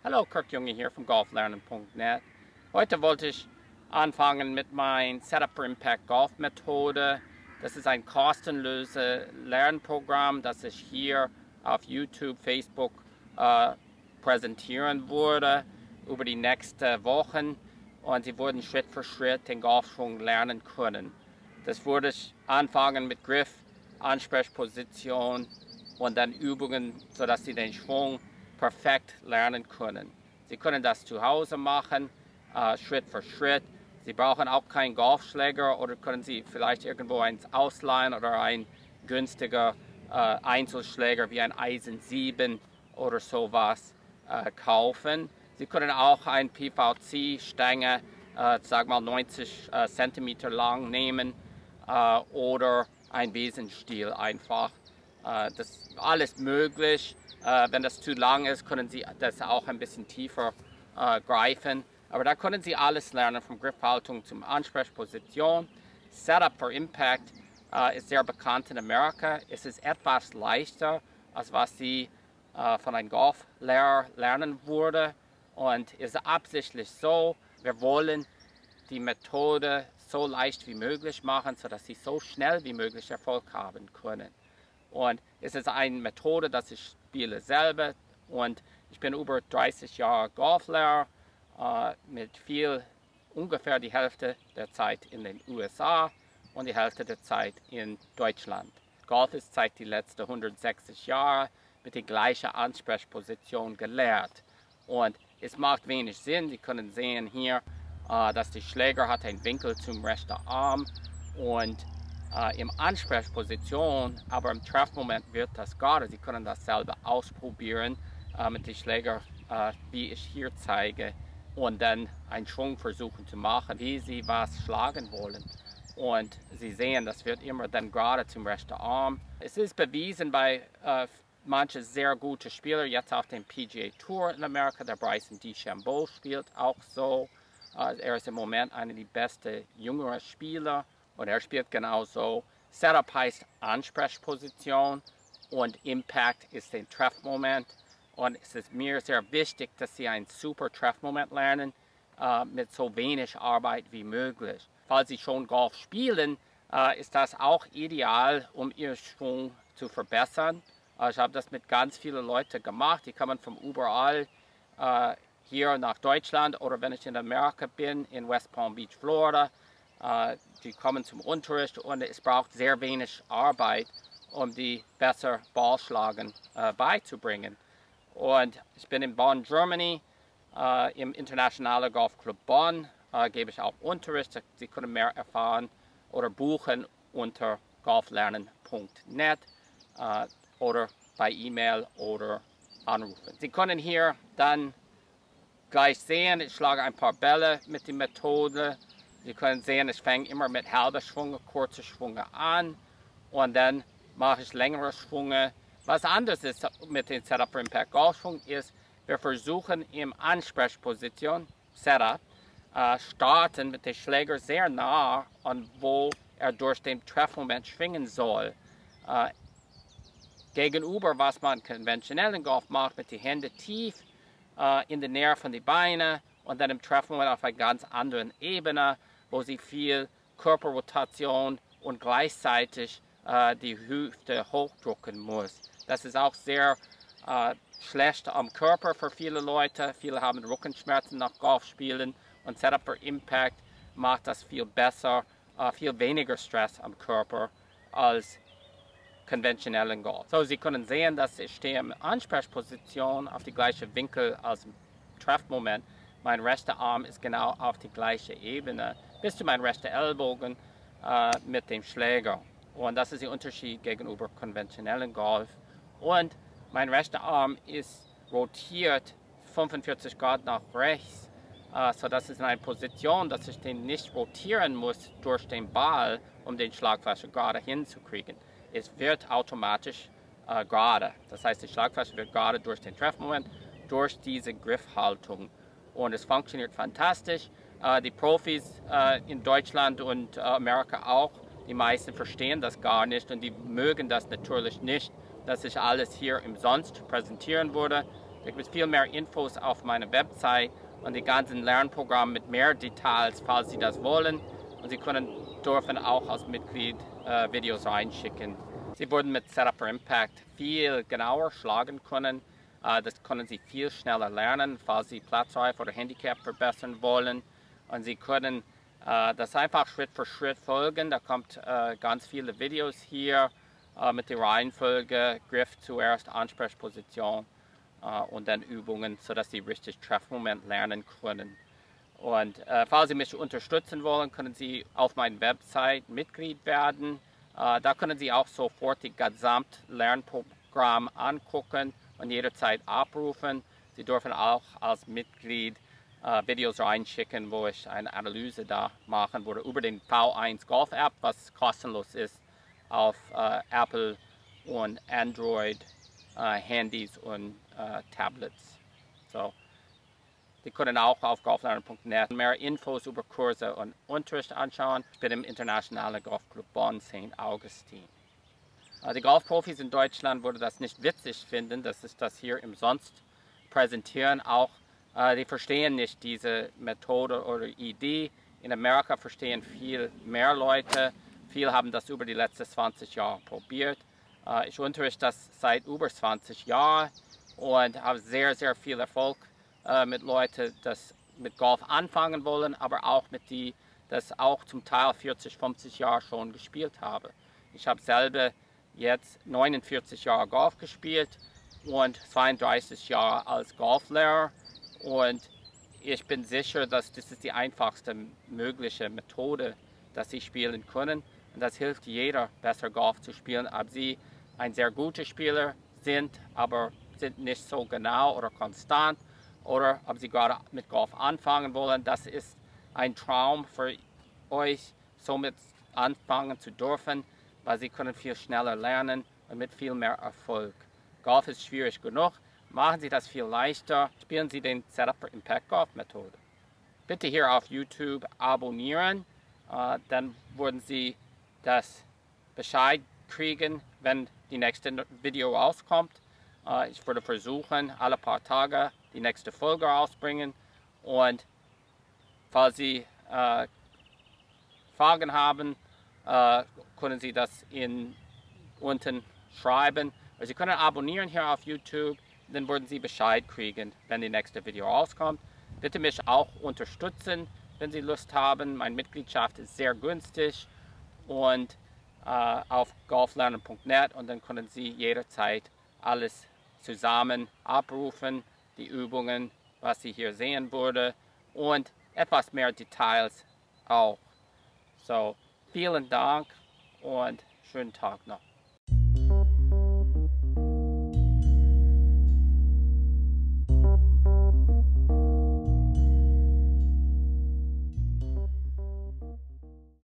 Hallo, Kurt Junge hier vom golflernen.net. Heute wollte ich anfangen mit meinem Setup for Impact Golfmethode. Das ist ein kostenloses Lernprogramm, das ich hier auf YouTube, Facebook präsentieren würde über die nächsten Wochen. Und Sie würden Schritt für Schritt den Golfschwung lernen können. Das würde ich anfangen mit Griff, Ansprechposition und dann Übungen, sodass Sie den Schwung perfekt lernen können. Sie können das zu Hause machen, Schritt für Schritt. Sie brauchen auch keinen Golfschläger oder können Sie vielleicht irgendwo eins ausleihen oder ein günstiger Einzelschläger wie ein Eisen 7 oder sowas kaufen. Sie können auch ein PVC-Stange, sag mal 90 cm lang nehmen oder ein Besenstiel einfach. Das ist alles möglich. Wenn das zu lang ist, können Sie das auch ein bisschen tiefer greifen. Aber da können Sie alles lernen, von Griffhaltung zum Ansprechposition. Setup for Impact ist sehr bekannt in Amerika. Es ist etwas leichter, als was Sie von einem Golflehrer lernen würde. Und es ist absichtlich so, wir wollen die Methode so leicht wie möglich machen, sodass Sie so schnell wie möglich Erfolg haben können. Und es ist eine Methode, dass ich spiele selber, und ich bin über 30 Jahre Golflehrer, mit ungefähr die Hälfte der Zeit in den USA und die Hälfte der Zeit in Deutschland. Golf ist seit den letzten 160 Jahren mit der gleichen Ansprechposition gelehrt. Und es macht wenig Sinn. Sie können sehen hier, dass der Schläger hat einen Winkel zum rechten Arm und im Ansprechposition, aber im Treffmoment wird das gerade. Sie können das selber ausprobieren mit dem Schläger, wie ich hier zeige, und dann einen Schwung versuchen zu machen, wie Sie was schlagen wollen. Und Sie sehen, das wird immer dann gerade zum rechten Arm. Es ist bewiesen bei manchen sehr guten Spielern, jetzt auf dem PGA Tour in Amerika, der Bryson DeChambeau spielt auch so. Er ist im Moment einer der besten jüngeren Spieler und er spielt genauso. Setup heißt Ansprechposition und Impact ist der Treffmoment. Und es ist mir sehr wichtig, dass Sie einen super Treffmoment lernen, mit so wenig Arbeit wie möglich. Falls Sie schon Golf spielen, ist das auch ideal, um Ihren Schwung zu verbessern. Ich habe das mit ganz vielen Leuten gemacht. Die kommen von überall hier nach Deutschland, oder wenn ich in Amerika bin, in West Palm Beach, Florida. Die kommen zum Unterricht und es braucht sehr wenig Arbeit, um die besser Ballschlagen beizubringen. Und ich bin in Bonn, Germany, im Internationalen Golfclub Bonn, gebe ich auch Unterricht. Sie können mehr erfahren oder buchen unter golflernen.net oder bei E-Mail oder anrufen. Sie können hier dann gleich sehen, ich schlage ein paar Bälle mit der Methode. Sie können sehen, ich fange immer mit halber Schwunge, kurze Schwunge an und dann mache ich längere Schwunge. Was anders ist mit dem Setup for Impact Golfschwung ist, wir versuchen im Ansprechposition, Setup, starten mit dem Schläger sehr nah an wo er durch den Treffmoment schwingen soll. Gegenüber was man konventionell im Golf macht, mit den Händen tief in der Nähe von den Beinen und dann im Treffmoment auf einer ganz anderen Ebene, wo sie viel Körperrotation und gleichzeitig die Hüfte hochdrücken muss. Das ist auch sehr schlecht am Körper für viele Leute. Viele haben Rückenschmerzen nach Golfspielen und Setup for Impact macht das viel besser, viel weniger Stress am Körper als konventionellen Golf. So, Sie können sehen, dass ich stehe in Ansprechposition auf die gleiche Winkel als im Treffmoment. Mein rechter Arm ist genau auf die gleiche Ebene bis zu meinem rechten Ellbogen mit dem Schläger. Und das ist der Unterschied gegenüber konventionellen Golf. Und mein rechter Arm ist rotiert 45 Grad nach rechts, sodass es in einer Position, dass ich den nicht rotieren muss durch den Ball, um den Schlagfläche gerade hinzukriegen. Es wird automatisch gerade. Das heißt, die Schlagfläche wird gerade durch den Treffmoment, durch diese Griffhaltung. Und es funktioniert fantastisch. Die Profis in Deutschland und Amerika auch, die meisten verstehen das gar nicht und die mögen das natürlich nicht, dass ich alles hier umsonst präsentieren würde. Da gibt es viel mehr Infos auf meiner Website und die ganzen Lernprogramme mit mehr Details, falls Sie das wollen. Und Sie dürfen auch als Mitglied Videos reinschicken. Sie würden mit Setup for Impact viel genauer schlagen können. Das können Sie viel schneller lernen, falls Sie Platzreife oder Handicap verbessern wollen. Und Sie können das einfach Schritt für Schritt folgen. Da kommt ganz viele Videos hier mit der Reihenfolge, Griff zuerst, Ansprechposition und dann Übungen, sodass Sie richtig Treffmoment lernen können. Und falls Sie mich unterstützen wollen, können Sie auf meiner Website Mitglied werden. Da können Sie auch sofort die gesamte Lernprogramm angucken und jederzeit abrufen. Sie dürfen auch als Mitglied Videos reinschicken, wo ich eine Analyse da machen würde über den V1 Golf App, was kostenlos ist auf Apple und Android Handys und Tablets. So. Sie können auch auf golflernen.net mehr Infos über Kurse und Unterricht anschauen. Ich bin im Internationalen Golfclub Bonn St. Augustin. Die Golfprofis in Deutschland würden das nicht witzig finden, dass ich das hier umsonst präsentieren. Auch die verstehen nicht diese Methode oder Idee. In Amerika verstehen viel mehr Leute. Viele haben das über die letzten 20 Jahre probiert. Ich unterrichte das seit über 20 Jahren und habe sehr, sehr viel Erfolg mit Leuten, die mit Golf anfangen wollen, aber auch mit die, das auch zum Teil 40, 50 Jahre schon gespielt haben. Ich habe selber jetzt 49 Jahre Golf gespielt und 32 Jahre als Golflehrer und ich bin sicher, dass das ist die einfachste mögliche Methode, dass Sie spielen können und das hilft jeder, besser Golf zu spielen, ob Sie ein sehr guter Spieler sind, aber sind nicht so genau oder konstant, oder ob Sie gerade mit Golf anfangen wollen. Das ist ein Traum für euch, somit anfangen zu dürfen, weil Sie können viel schneller lernen und mit viel mehr Erfolg. Golf ist schwierig genug, machen Sie das viel leichter, spielen Sie den Setup for Impact Golf Methode. Bitte hier auf YouTube abonnieren, dann würden Sie das Bescheid kriegen, wenn die nächste Video rauskommt. Ich würde versuchen, alle paar Tage die nächste Folge rausbringen und falls Sie Fragen haben, können Sie das unten schreiben. Sie können abonnieren hier auf YouTube, dann würden Sie Bescheid kriegen, wenn die nächste Video rauskommt. Bitte mich auch unterstützen, wenn Sie Lust haben. Meine Mitgliedschaft ist sehr günstig und auf golflernen.net und dann können Sie jederzeit alles zusammen abrufen, die Übungen, was Sie hier sehen würde und etwas mehr Details auch. So, vielen Dank und schönen Tag noch.